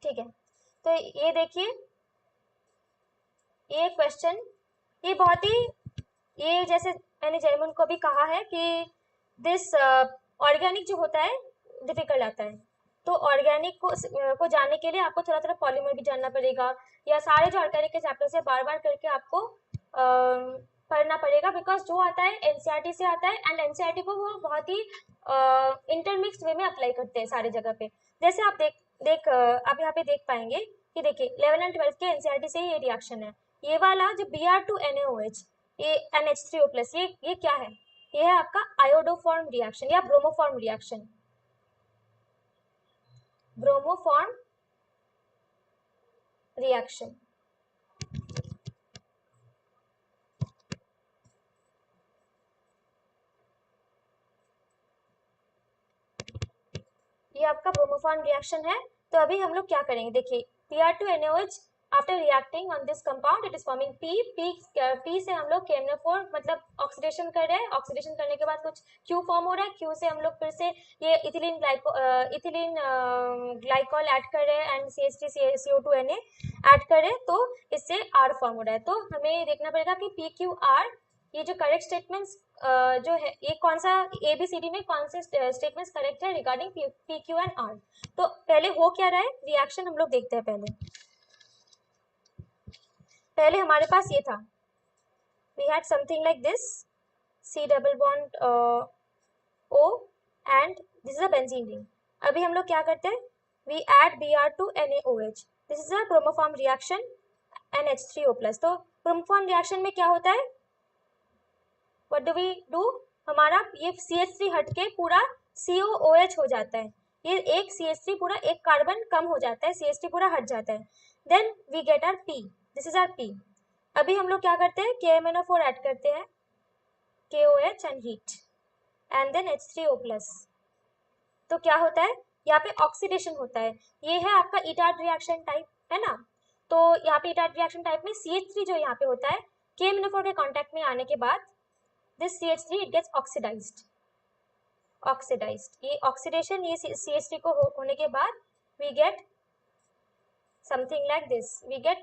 ठीक है, तो ये देखिए, ये क्वेश्चन, ये बहुत ही, ये जैसे मैंने जयमुन को भी कहा है कि दिस ऑर्गेनिक जो होता है डिफिकल्ट आता है, तो ऑर्गेनिक को जानने के लिए आपको थोड़ा थोड़ा पॉलीमर भी जानना पड़ेगा, या सारे जो ऑर्गेनिक के चैप्टर है बार बार करके आपको पढ़ना पड़ेगा, बिकॉज जो आता है एनसीईआरटी से आता है, एंड एनसीईआरटी को वो बहुत ही इंटरमिक्स वे में अप्लाई करते हैं सारी जगह पे। जैसे आप आप यहाँ पे देख पाएंगे कि देखिए 11 एंड 12 के एनसीईआरटी से ही ये रिएक्शन है। ये वाला जो Br2NaOH, ये NH3O प्लस, ये क्या है? ये है आपका आयोडोफॉर्म रिएक्शन या ब्रोमोफॉर्म रिएक्शन, ब्रोमोफॉर्म रिएक्शन। ये आपका ब्रोमोफॉर्म रिएक्शन है। तो अभी हम लोग क्या करेंगे, देखिए Br2NaOH after reacting on this compound it is forming P से हम लोग KMnO4 मतलब ऑक्सीडेशन कर रहे हैं, ऑक्सीडेशन करने के बाद कुछ Q फॉर्म हो रहा है, Q से हम लोग फिर से ये इथिलीन ग्लाइकॉल ऐड कर रहे हैं एंड CH3CO2Na ऐड कर रहे हैं, तो इससे R फॉर्म हो रहा है। तो हमें देखना पड़ेगा कि PQR, ये जो करेक्ट स्टेटमेंट्स जो है, ये कौन सा ABCD में कौन से स्टेटमेंट्स करेक्ट है रिगार्डिंग PQ एंड R। तो पहले हो क्या रहा है रिएक्शन, हम लोग देखते हैं। पहले हमारे पास ये था, we had something like this, C double bond O and this is a benzene ring. अभी हम लोग क्या करते हैं, we add Br2NaOH, this is a bromoform reaction NH3O+। तो ब्रोमोफॉर्म रिएक्शन में क्या होता है, व्हाट डू वी डू, हमारा ये CH3 हट के पूरा COOH हो जाता है, ये एक CH3 पूरा एक कार्बन कम हो जाता है, CH3 पूरा हट जाता है, then we get R P, this is R P। अभी हम लोग क्या करते हैं, KMnO4 ऐड करते हैं, KOH and heat and then H3O+। तो क्या होता है, यहाँ पे ऑक्सीडेशन होता है, ये है आपका इटार्ड रिएक्शन टाइप, है ना। तो यहाँ पे इटार्ड रिएक्शन टाइप में CH3 जो यहाँ पे होता है, KMnO4 के कांटेक्ट में आने के बाद this CH3 it gets oxidized, ये ऑक्सीडेशन, ये CH3 को होने के बाद we get something like this, we get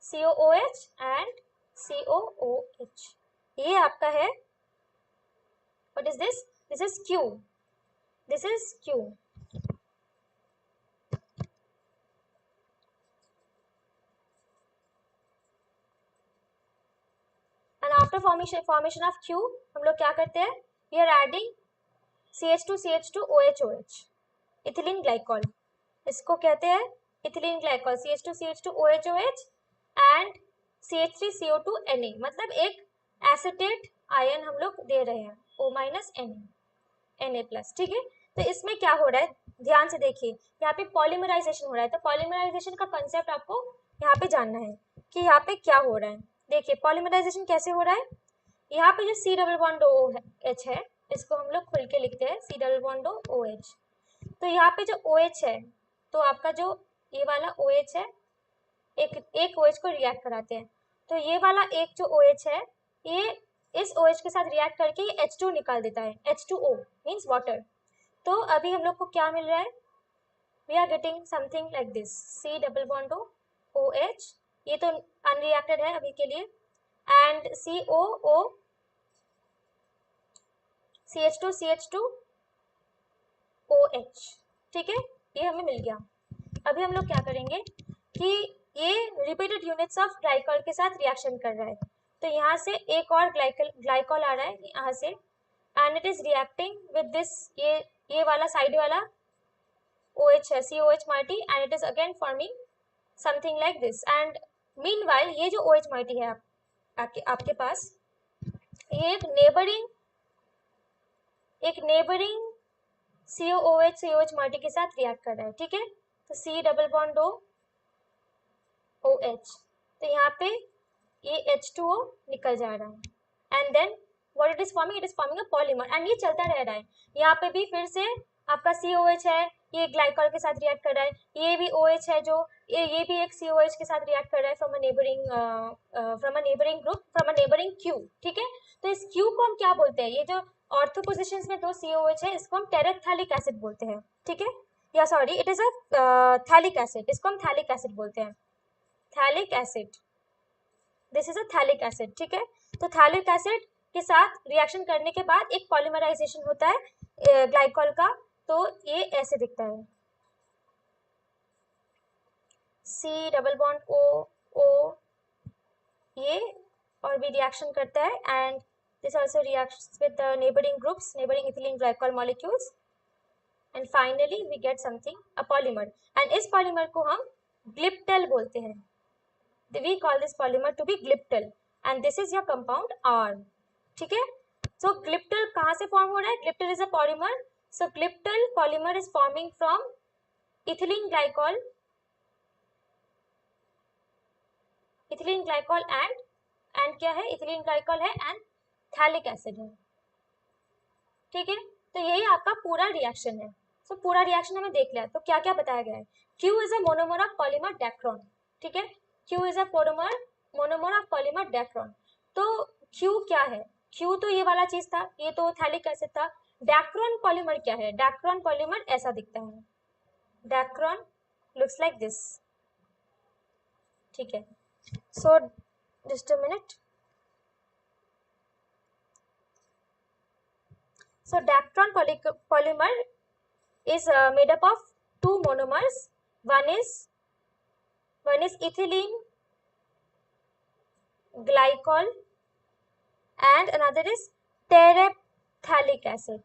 COOH and COOH। ये आपका है, what is this, this is Q, this is Q। and after formation of Q हम लोग क्या करते हैं, we are adding CH2CH2OH, ethylene glycol, इसको कहते हैं ethylene glycol, CH2CH2OH and CH3CO2Na, मतलब एक एसिटेट आयन हम लोग दे रहे हैं, O- Na+, ठीक है। तो इसमें क्या हो रहा है, ध्यान से देखिए, यहाँ पे पॉलीमराइजेशन हो रहा है। तो पॉलीमराइजेशन का कंसेप्ट आपको यहाँ पे जानना है कि यहाँ पे क्या हो रहा है। देखिए पॉलीमराइजेशन कैसे हो रहा है, यहाँ पे जो C डबल बॉन्ड OH है, इसको हम लोग खुल के लिखते हैं C डबल बॉन्ड OH। तो यहाँ पे जो OH है, तो आपका जो ये वाला OH है, एक OH को रिएक्ट कराते हैं, तो ये वाला एक जो OH है, ये इस OH के साथ रिएक्ट करके ये H2 निकाल देता है, H2O मीन्स वाटर। तो अभी हम लोग को क्या मिल रहा है, we are getting something like this, C double bond OH, ये तो अनरिएक्टेड है अभी के लिए, एंड COO CH2CH2OH, ठीक है, ये हमें मिल गया। अभी हम लोग क्या करेंगे कि ये रिपीटेड यूनिट्स ऑफ ग्लाइकॉल के साथ रिएक्शन कर रहा है, तो यहाँ से एक और ग्लाइकॉल आ रहा है यहाँ से, and it is reacting with this, ये वाला साइड वाला OH है, COH mighty, and it is again forming something like this. And meanwhile ये जो OH माइटी है आपके पास, ये एक नेबरिंग COOH माइटी के साथ रिएक्ट कर रहा है, ठीक है। तो C डबल बॉन्ड OH, तो यहाँ पे ये H2O निकल जा रहा है, and then what it is forming, it is forming a polymer, and ये चलता रह रहा है। यहाँ पे भी फिर से आपका COH है, ये ग्लाइकॉल के साथ रिएक्ट कर रहा है, ये भी OH है जो ये भी एक COH के साथ रिएक्ट कर रहा है from a neighbouring group, from a neighbouring Q, ठीक है। तो इस Q को हम क्या बोलते हैं, ये जो ऑर्थो पोजिशन में दो COH है, इसको हम टेरेप्थैलिक एसिड बोलते हैं, ठीक है। या sorry it is a phthalic acid, इसको हम थैलिक एसिड बोलते हैं, phthalic acid, this is a phthalic acid, ठीक है। तो थैलिक एसिड के साथ रिएक्शन करने के बाद एक पॉलीमराइजेशन होता है ग्लाइकॉल का, तो ये ऐसे दिखता है, सी डबल बॉन्ड ओ ओ, ये और भी रिएक्शन करता है, and this also reacts with the neighbouring groups, neighbouring ethylene glycol molecules, and finally we get something a polymer, and इस पॉलीमर को हम ग्लिप्टल बोलते हैं, we call this polymer to be glyptal, and this is your compound R, ठीक है। so glyptal कहाँ से फॉर्म हो रहा है, glyptal is a polymer, so glyptal polymer is forming from ethylene glycol, ethylene glycol and क्या है, ethylene glycol है and थैलिक एसिड है, ठीक है। तो यही आपका पूरा रिएक्शन है। सो पूरा रिएक्शन हमें देख लिया, तो क्या क्या बताया गया है, Q is a monomer of polymer Dacron, ठीक है, Q is a monomer of polymer Dacron. तो Q क्या है, Q तो ये वाला चीज था, ये तो थैलिक एसिड था। डेक्रोन पॉलीमर क्या है, डेक्रोन पॉलीमर ऐसा दिखता है, डेक्रोन लुक्स लाइक दिस, ठीक है। So just a minute, so dacron polymer is made up of two monomers, one is ethylene glycol and another is terephthalic acid।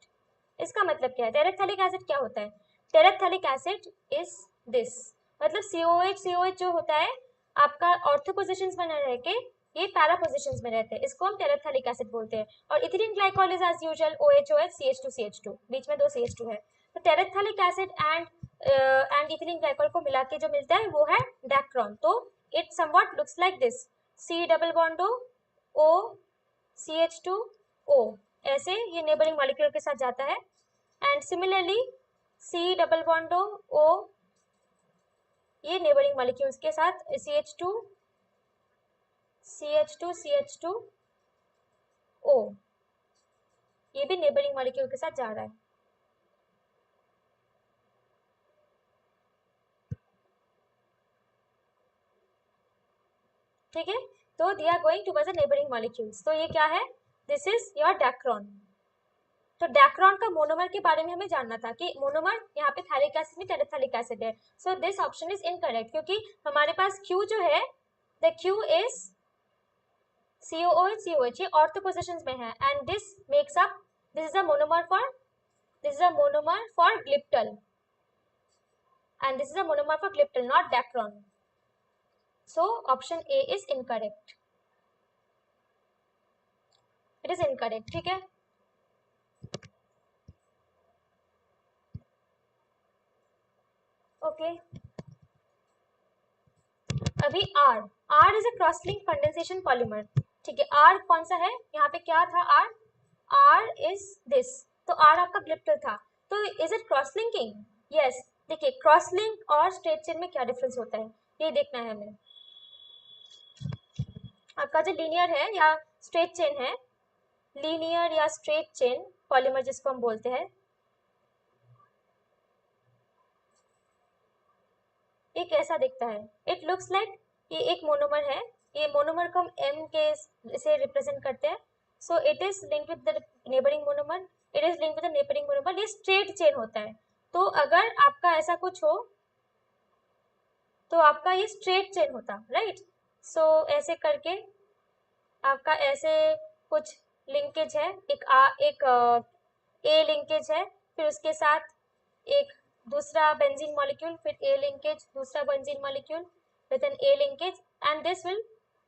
इसका मतलब क्या है, terephthalic acid क्या होता है, terephthalic acid is this, मतलब COH जो होता है आपका ऑर्थो पोजिशंस में रह के ये पैरा पोजिशंस में रहते हैं, इसको हम terephthalic acid बोलते हैं। और ethylene glycol is as usual OH CH2 बीच में 2 CH2 है, तो terephthalic acid and ethylene glycol को मिला के जो मिलता है वो है डैक्रोन। तो it somewhat looks like this, C double bond O CH2O, ऐसे ये नेबरिंग मॉलिक्यूल के साथ जाता है, and similarly C double bond O ये नेबरिंग मॉलिक्यूल्स के साथ CH2 O, ये भी नेबरिंग मॉलिक्यूल के साथ जा रहा है, ठीक है। तो they are going towards the neighbouring molecules, तो ये क्या है, दिस इज योर डैक्रोन। तो डैक्रोन का मोनोमर के बारे में हमें जानना था कि मोनोमर यहाँ पे थैलिक एसिड में टेरेथैलिक एसिड है, so this option is incorrect, क्योंकि हमारे पास Q जो है, द Q इज COOH ये ऑर्थो पोजिशंस में है, and this makes up, this is a monomer for glyptal, and this is a monomer for glyptal, not dacron, so option A is incorrect, it is incorrect, ठीक है। Okay अभी R is a cross link condensation polymer, ठीक है। R कौन सा है, यहाँ पे क्या था, R इज दिस, तो R आपका ग्लिप्टल था, तो is it cross linking, yes. देखिए क्रॉस लिंक और स्ट्रेट चेन में क्या डिफरेंस होता है ये देखना है हमें। आपका जो लीनियर है या स्ट्रेट चेन है, लीनियर या स्ट्रेट चेन पॉलीमर जिसको हम बोलते हैं, ये कैसा दिखता है, इट लुक्स लाइक ये एक मोनोमर है, ये मोनोमर को हम M के से रिप्रेजेंट करते हैं, so it is linked with the neighbouring monomer, it is linked with the neighbouring monomer, ये स्ट्रेट चेन होता है। तो अगर आपका ऐसा कुछ हो तो आपका ये स्ट्रेट चेन होता, राइट। सो ऐसे करके आपका ऐसे कुछ लिंकेज है, एक A लिंकेज है, फिर उसके साथ एक दूसरा बेंजीन मॉलिक्यूल, फिर A लिंकेज, दूसरा benzene molecule with an A linkage, and this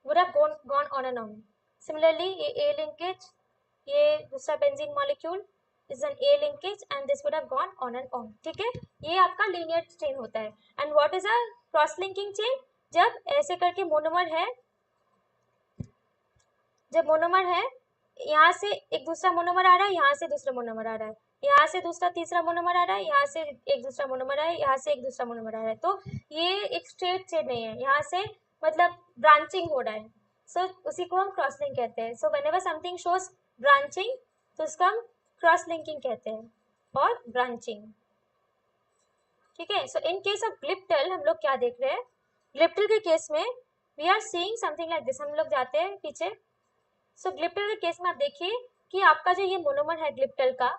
would have gone on and on. Similarly, ये A linkage, ये दूसरा benzene molecule is an A linkage, and this would have gone on and on, ठीक है। ये आपका linear chain होता है। and what is a cross linking chain, जब ऐसे करके मोनोमर है, जब मोनोमर है यहाँ से एक दूसरा मोनोमर आ रहा है, यहाँ से दूसरा मोनोमर आ रहा है, यहाँ से दूसरा तीसरा मोनोमर आ रहा है, यहाँ से एक दूसरा मोनोमर आ रहा है, यहाँ से एक दूसरा मोनोमर आ रहा है, तो ये एक स्ट्रेट चेन नहीं है, यहाँ से मतलब ब्रांचिंग हो रहा है, सो उसी को हम क्रॉस लिंक कहते हैं। So whenever something shows branching तो उसको हम क्रॉस लिंकिंग कहते हैं और ब्रांचिंग, ठीक है। सो इन केस ऑफ ग्लिप्टल हम लोग क्या देख रहे हैं, ग्लिप्टल के केस में we are seeing something like this. हम लोग जाते हैं पीछे। सो ग्लिप्टल के केस में आप देखिए कि आपका जो ये मोनोमर है ग्लिप्टल का,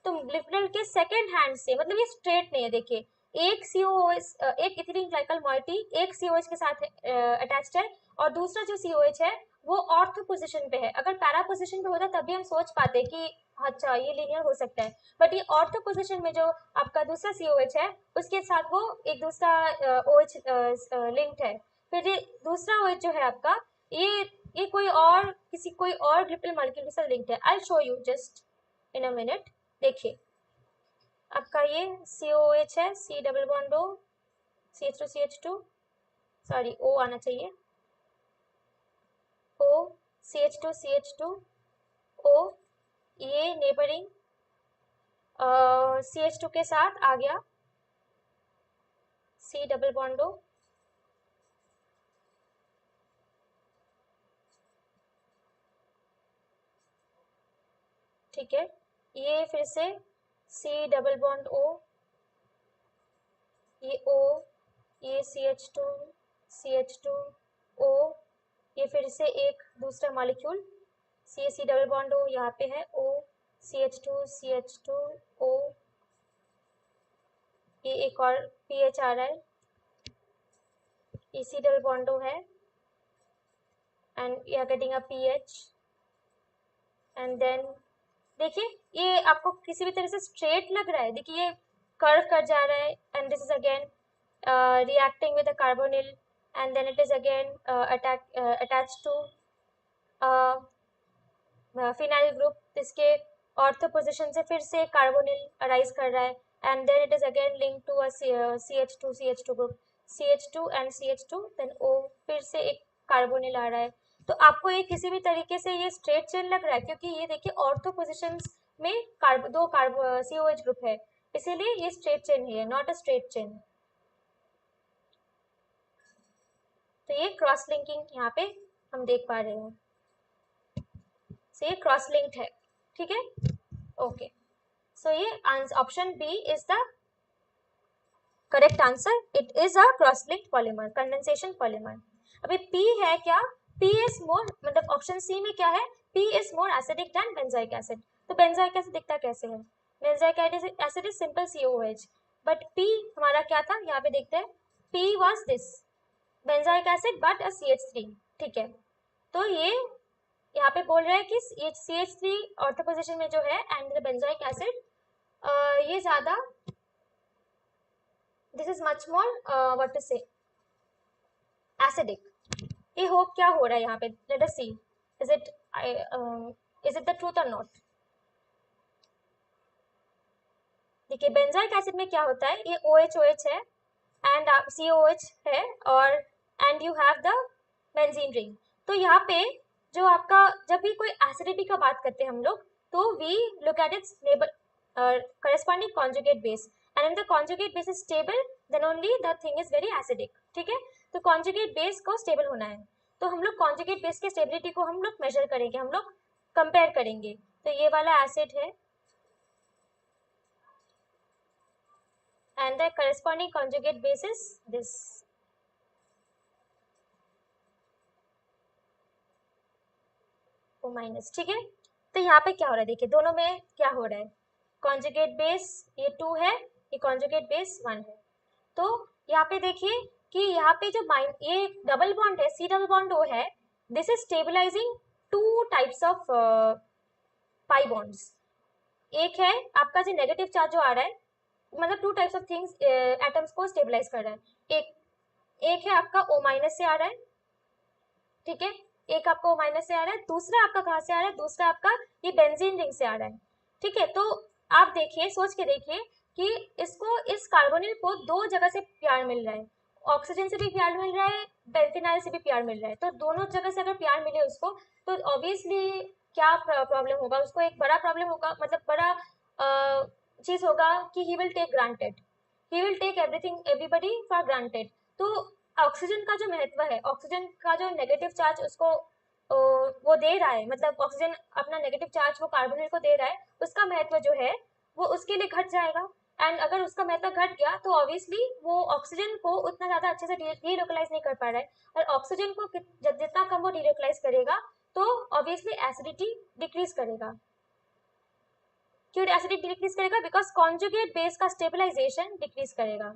तो ग्लिप्टल के सेकेंड हैंड से, मतलब ये स्ट्रेट नहीं है, देखिए एक COOH, एक इथिलीन ग्लाइकल मॉइटी एक COH के साथ अटैच्ड है, और दूसरा जो COH है वो ऑर्थो पोजीशन पे है। अगर पैरा पोजीशन पे होता तभी हम सोच पाते कि अच्छा ये लीनियर हो सकता है, बट ये ऑर्थो पोजीशन में जो आपका दूसरा COH है उसके साथ वो एक दूसरा OH लिंक्ड है। फिर ये दूसरा OH जो है आपका, ये कोई और ग्लिप्टल मॉलिक्यूल के साथ लिंक्ड है। I show you just in a minute. देखिए आपका ये COH है, C double bond O, CH2 sorry O आना चाहिए, O CH2 O, ये नेबरिंग CH2 के साथ आ गया C डबल बॉन्ड O, ठीक है। ये फिर से C डबल बॉन्ड O, ये O, ये CH2 O, ये फिर से एक दूसरा molecule C double bond O यहाँ पे है O, CH2 O, ये एक और PH आ रहा है, ये C डबल बॉन्ड O है, and you are getting a PH, and then देखिए ये आपको किसी भी तरह से स्ट्रेट लग रहा है, देखिए ये कर्व कर जा रहा है, and this is again reacting with a carbonyl, and then it is again attached to phenyl group. इसके ऑर्थो पोजीशन से फिर से कार्बोनिल अराइज कर रहा है, and then it is again link to a CH2 group, CH2 and CH2 then O, फिर से एक कार्बोनिल आ रहा है। तो आपको ये किसी भी तरीके से ये स्ट्रेट चेन लग रहा है, क्योंकि ये देखिए ऑर्थो पोजीशंस में दो COH ग्रुप है, इसीलिए ये स्ट्रेट चेन ही है, नॉट अ स्ट्रेट चेन। तो ये क्रॉस लिंकिंग यहाँ पे हम देख पा रहे हैं, so ये क्रॉस लिंक्ड है, ठीक है। ओके, सो ये option B is the correct answer, it is a cross linked polymer, condensation polymer. अभी P है क्या, P इज मोर, मतलब ऑप्शन सी में क्या है, P is more acidic then benzoic acid. तो बेंजोइक एसिड दिखता कैसे है, benzoic acid is simple COOH, but P हमारा क्या था, यहाँ पे देखते हैं, P was this benzoic acid but a CH3, ठीक है। तो ये यहाँ पे बोल रहा है कि CH3 ऑर्थो पोजीशन में जो है एंड द बेंजोइक एसिड, ये ज्यादा, this is much more what to say acidic. ये होप क्या हो रहा है यहाँ पे, let us see is it the truth और नॉट। देखिए बेंजोइक एसिड में क्या होता है, ये OH है एंड COH है, और and you have the benzene ring. तो यहाँ पे जो आपका, जब भी कोई एसिडिटी का बात करते हैं हम लोग, तो we look at its corresponding conjugate base, and if the conjugate base is stable then only the thing is very acidic, ठीक है। तो conjugate base को stable होना है, तो हम लोग conjugate base के stability को हम लोग measure करेंगे, हम लोग कंपेयर करेंगे। तो ये वाला एसिड है and the corresponding conjugate base is this, O-, ठीक है। तो यहाँ पे क्या हो रहा है, देखिए दोनों में क्या हो रहा है, कॉन्जुगेट बेस ये 2 है, ये कॉन्जुगेट बेस 1 है। तो यहाँ पे देखिए कि यहाँ पे जो ये डबल बॉन्ड है, C डबल बॉन्ड O है, this is stabilising 2 types of pi bonds. एक है आपका जो नेगेटिव चार्ज जो आ रहा है, मतलब 2 टाइप्स ऑफ थिंग्स एटम्स को स्टेबलाइज कर रहा है। एक है आपका O- से आ रहा है, ठीक है, एक आपका O- से आ रहा है, दूसरा आपका कहाँ से आ रहा है, दूसरा आपका ये बेंजीन रिंग से आ रहा है, ठीक है। तो आप देखिए, सोच के देखिए कि इसको, इस कार्बोनिल को 2 जगह से प्यार मिल रहा है, ऑक्सीजन से भी प्यार मिल रहा है, बेंफिनाइल से भी प्यार मिल रहा है। तो दोनों जगह से अगर प्यार मिले उसको, तो ऑब्वियसली क्या प्रॉब्लम होगा, उसको एक बड़ा प्रॉब्लम होगा, मतलब बड़ा चीज होगा कि he will take granted, he will take everything everybody for granted. तो ऑक्सीजन का जो महत्व है, ऑक्सीजन का जो नेगेटिव चार्ज उसको वो दे रहा है, मतलब ऑक्सीजन अपना नेगेटिव चार्ज वो कार्बोनिल को दे रहा है, उसका महत्व जो है वो उसके लिए घट जाएगा। एंड अगर उसका महत्व घट गया तो ऑब्वियसली वो ऑक्सीजन को उतना ज़्यादा अच्छे से डीलोकलाइज नहीं कर पा रहा है, और ऑक्सीजन को जितना कम वो डीलोकलाइज करेगा तो ऑब्वियसली एसिडिटी डिक्रीज करेगा। क्यों एसिडिटी डिक्रीज करेगा? बिकॉज कॉन्जुगेट बेस का स्टेबलाइजेशन डिक्रीज करेगा,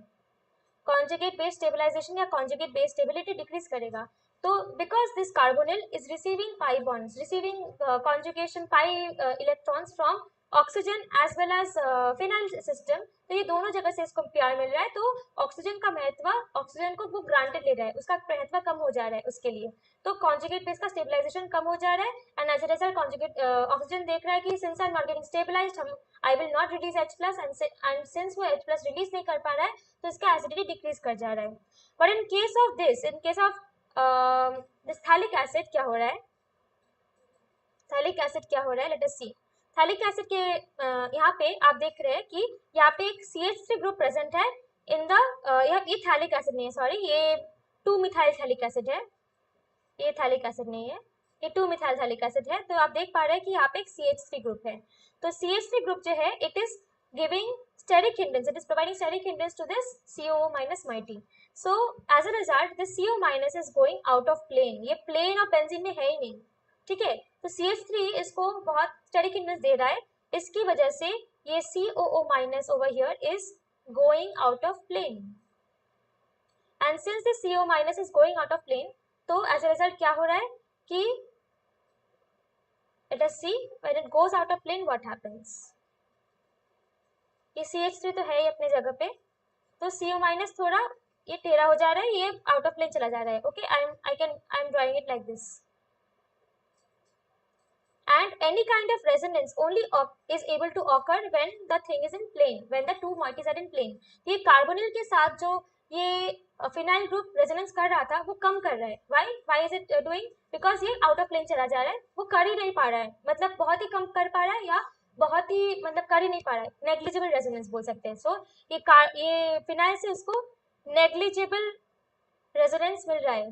कॉन्जुगेट बेस स्टेबलाइजेशन या कॉन्जुगेट बेस स्टेबिलिटी डिक्रीज करेगा। तो because this carbonyl is receiving pi bonds, receiving conjugation pi electrons from oxygen as well as phenyl system, तो ये दोनों जगह से इसको प्यार मिल रहा है, तो ऑक्सीजन का महत्व, ऑक्सीजन को वो ग्रांटेड ले रहा है, उसका महत्व कम हो जा रहा है उसके लिए, तो कॉन्जुगेट बेस का स्टेबलाइजेशन कम हो जा रहा है, and as a result conjugate oxygen देख रहा है कि since I am not getting stabilized, हम I will not release H plus, and since वो H प्लस रिलीज नहीं कर पा रहा है तो इसका एसिडिटी डिक्रीज कर जा रहा है। But in case of this, in case of this phthalic acid क्या हो रहा है, थैलिक एसिड क्या हो रहा है, लेट अस सी। थैलिक एसिड के यहाँ पे आप देख रहे हैं कि यहाँ पे एक CH3 ग्रुप प्रेजेंट है इन द, ये थैलिक एसिड नहीं है, सॉरी, ये 2 मिथाइल थैलिक एसिड है, ये थैलिक एसिड नहीं है, ये 2 मिथाइल थैलिक एसिड है। तो आप देख पा रहे हैं कि यहाँ पे एक CH3 ग्रुप है, तो CH3 ग्रुप जो है it is giving steric hindrance, it is providing steric hindrance to this COO minus moiety. So as a result this CO minus is going out of plane, ये plane of benzene में है ही नहीं, ठीक है, तो CH3 इसको बहुत steric hindrance दे रहा है, इसकी वजह से ये COO minus over here is going out of plane, and since the CO minus is going out of plane, तो as a result क्या हो रहा है कि let us see when it goes out of plane what happens। ये CH3 तो है ही अपने जगह पे, तो CO माइनस थोड़ा ये टेढ़ा हो जा रहा है, ये आउट ऑफ प्लेन चला जा रहा है, okay, I am drawing it like this, and any kind of resonance only is able to occur when the thing is in plane, when the two moieties are in plane। ये carbonyl के साथ जो ये phenyl group resonance कर रहा था वो कम कर रहा है, why is it doing, because ये आउट ऑफ प्लेन चला जा रहा है, वो कर ही नहीं पा रहा है, मतलब बहुत ही कम कर पा रहा है, या बहुत ही मतलब कर ही नहीं पा रहा है, नेग्लिजिबल रेजोनेंस बोल सकते हैं। सो ये फिनाइल से उसको नेग्लिजिबल रेजोनेंस मिल रहा है,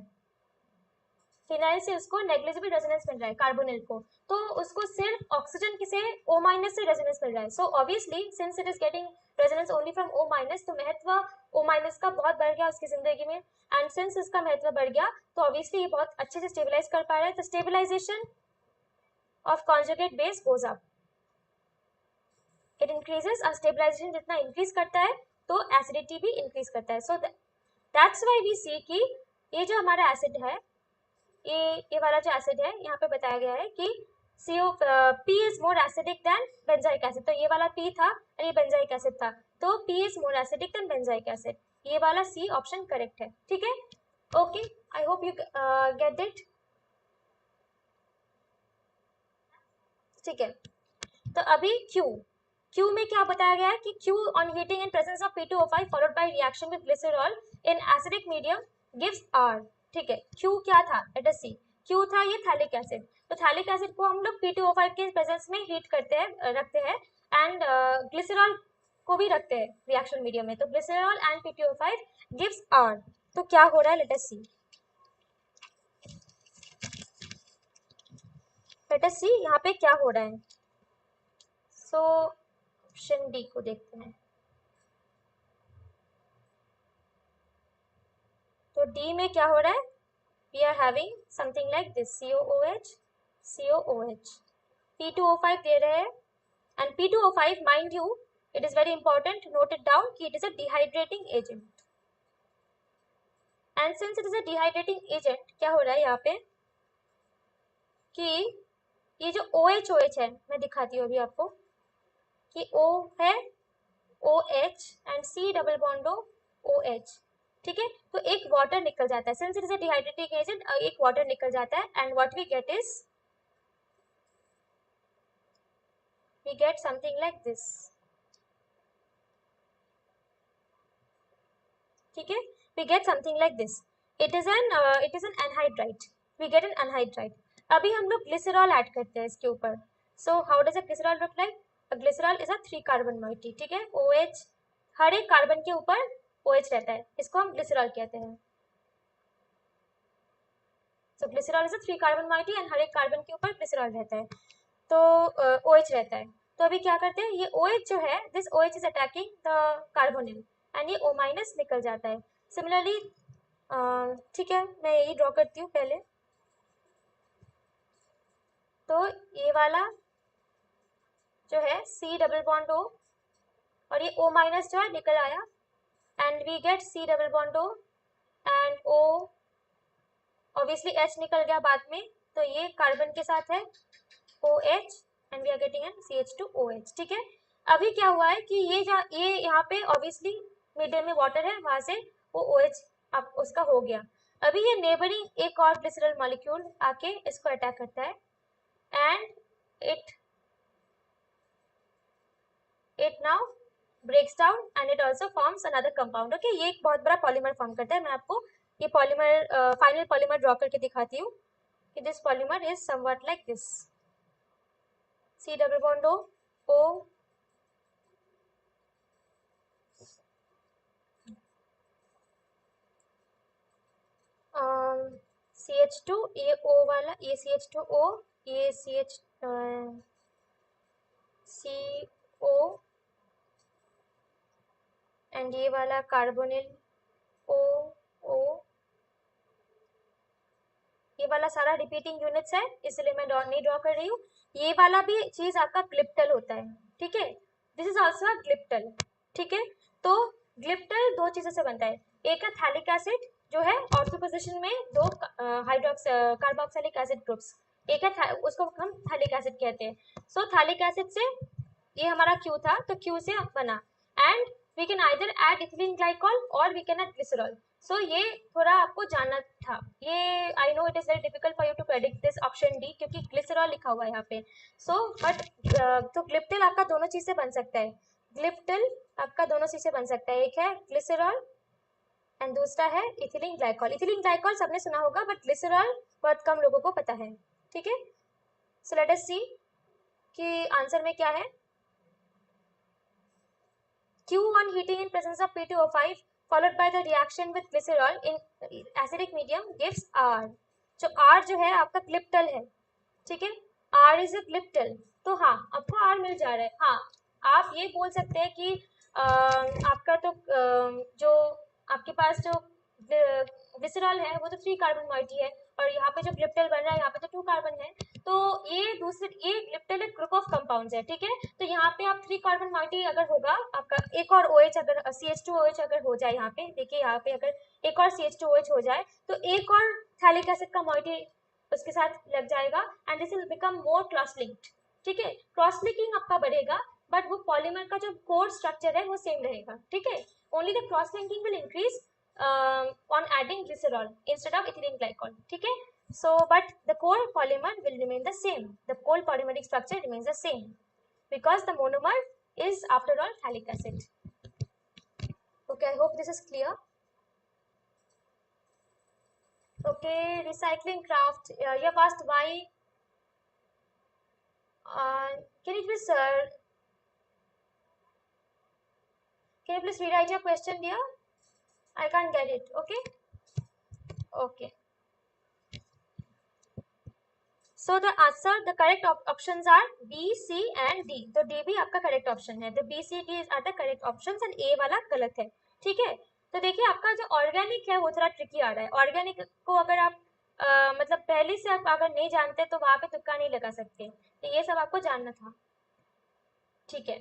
फिनाइल से उसको नेग्लिजिबल रेजोनेंस मिल रहा है कार्बोनिल को, तो उसको सिर्फ ऑक्सीजन से O माइनस से रेजोनेंस मिल रहा है। So obviously since it is getting resonance only from O minus, तो महत्व O माइनस का बहुत बढ़ गया उसकी जिंदगी में, एंड सिंस इसका महत्व बढ़ गया तो ऑब्वियसली ये बहुत अच्छे से स्टेबलाइज कर पा रहा है, तो stabilisation of conjugate base goes up, it increases, और स्टेबलाइजेशन जितना इंक्रीज करता है तो एसिडिटी भी इंक्रीज करता है। So that's why we see कि ये जो हमारा एसिड है, ये वाला जो एसिड है यहाँ पे बताया गया है कि P is more acidic than benzoic acid, तो ये वाला P था और ये benzoic acid था, तो P is more acidic than benzoic acid, ये वाला C ऑप्शन करेक्ट है, ठीक है, okay, I hope you get it, ठीक है। तो अभी Q में क्या बताया गया है कि Q on heating in presence of P2O5 followed by reaction with glycerol in acidic medium gives R, ठीक है। Q क्या था, लेट अस सी, Q था ये थैलिक एसिड, तो थैलिक एसिड को हम लोग P2O5 के प्रेजेंस में हीट करते हैं, रखते हैं, एंड ग्लिसरॉल को भी रखते हैं रिएक्शन मीडियम में, तो glycerol and P2O5 gives R, तो क्या हो रहा है, लेट अस सी, लेट अस सी यहाँ पे क्या हो रहा है। सो ऑप्शन डी को देखते हैं, तो डी में क्या हो रहा है, we are having something like this COOH COOH, P2O5 दे रहे हैं, and P2O5 mind you it is very important, note it down कि it is a dehydrating agent, and since it is a dehydrating agent क्या हो रहा है यहाँ पे कि ये जो OH है, मैं दिखाती हूँ अभी आपको कि O है OH and C double bond OH, ठीक है, तो एक वाटर निकल जाता है, since it is a dehydrating agent, एक वाटर निकल जाता है, and what we get is, we get something like this, ठीक है, we get something like this, it is an anhydride, we get an anhydride. अभी हम लोग ग्लिसरॉल ऐड करते हैं इसके ऊपर, so how does a glycerol look like, a glycerol is a 3 carbon moiety, ठीक है, OH, हर एक कार्बन के ऊपर OH रहता है, इसको हम ग्लिसरॉल कहते हैं। So glycerol is a 3 carbon moiety and हर एक कार्बन के ऊपर ग्लिसरॉल रहता है, तो OH रहता है, तो अभी क्या करते हैं, ये OH जो है, this OH is attacking the carbonyl and ये O- निकल जाता है। सिमिलरली ठीक है, मैं यही ड्रॉ करती हूँ पहले। तो ये वाला जो है C डबल बॉन्ड O और ये O- जो है निकल आया and we get C double bond O and O, obviously H निकल गया बाद में, तो ये कार्बन के साथ है OH and we are getting an CH2OH। ठीक है, अभी क्या हुआ है कि ये यहाँ पे ऑब्वियसली मीडियम में वाटर है, वहां से वो OH अब उसका हो गया। अभी ये नेबरिंग एक और ग्लिसरॉल मॉलिक्यूल आके इसको अटैक करता है and it now breaks down and it also forms another compound. Okay, ये एक बहुत बड़ा पॉलीमर फॉर्म करता है। मैं आपको ये पॉलीमर फाइनल पॉलीमर ड्रॉ करके दिखाती हूँ कि this polymer is somewhat like this. C double bond O CH2, ये O वाला, ये CH2O, ये CO एंड ये वाला कार्बोनिल O O, ये वाला सारा रिपीटिंग यूनिट्स है, इसलिए मैं नहीं ड्रॉ कर रही हूँ। ये वाला भी चीज आपका ग्लिप्टल होता है। ठीक है, this is also a glyptal. ठीक है, तो ग्लिप्टल दो चीजों से बनता है, एक है थैलिक एसिड जो है ऑर्थो पोजीशन में दो हाइड्रोक्स कार्बोक्सिलिक एसिड ग्रुप्स, एक है उसको हम थैलिक एसिड कहते हैं। सो थैलिक एसिड से ये हमारा Q था, तो Q से बना and we can either add ethylene glycol और we can add glycerol. So ये थोड़ा आपको जानना था। ये I know it is very difficult for you to predict this option D, क्योंकि ग्लिसरॉल लिखा हुआ है यहाँ पे। सो बट तो ग्लिप्टिल आपका दोनों चीज से बन सकता है, ग्लिप्टिल आपका दोनों चीज से बन सकता है, एक है ग्लिसरॉल एंड दूसरा है इथिलीन ग्लाइकॉल। इथिलीन ग्लाइकॉल सबने सुना होगा बट ग्लिसरॉल बहुत कम लोगों को पता है। ठीक है, सो लेट अस सी कि आंसर में क्या है। Q on heating in presence of P2O5 followed by the reaction with glycerol in acidic medium gives R। जो R जो है आपका ग्लिप्टल है। ठीक है, R इज अ ग्लिप्टल, तो हाँ आपको R मिल जा रहा है। हाँ, आप ये बोल सकते हैं कि आपका तो जो आपके पास जो ग्लिसरॉल है वो तो 3 कार्बन मॉइटी है और यहाँ पे जो ग्लिप्टल बन रहा है यहाँ पे तो 2 कार्बन है, तो ये ग्लिप्टल एक ग्रुप ऑफ कंपाउंड्स है। ठीक है, तो यहाँ पे आप 3 कार्बन मॉइटी अगर होगा आपका, एक और OH अगर CH2OH अगर हो जाए, यहाँ पे देखिए, यहाँ पे अगर एक और CH2OH हो जाए तो एक और थैलिक एसिड का मॉइटी उसके साथ लग जाएगा and this will become more cross linked. ठीक है, क्रॉस लिंकिंग आपका बढ़ेगा बट वो पॉलीमर का जो कोर स्ट्रक्चर है वो सेम रहेगा। ठीक है, only the cross linking will increase on adding glycerol instead of ethylene glycol। ठीक है, so but the core polymer will remain the same, the core polymeric structure remains the same because the monomer is after all phthalic acid। Okay, I hope this is clear। Okay, recycling craft, you have asked why, can you please can you please rewrite your question dear? I can't get it। Okay, okay, so the answer, the correct options are B, C and D। तो D भी आपका correct option है, तो B, C, D are the correct options and A वाला गलत है। ठीक है, तो देखिए आपका जो ऑर्गेनिक है वो थोड़ा ट्रिकी आ रहा है। ऑर्गेनिक को अगर आप मतलब पहले से आप अगर नहीं जानते तो वहां पे तुक्का नहीं लगा सकते, तो ये सब आपको जानना था। ठीक है।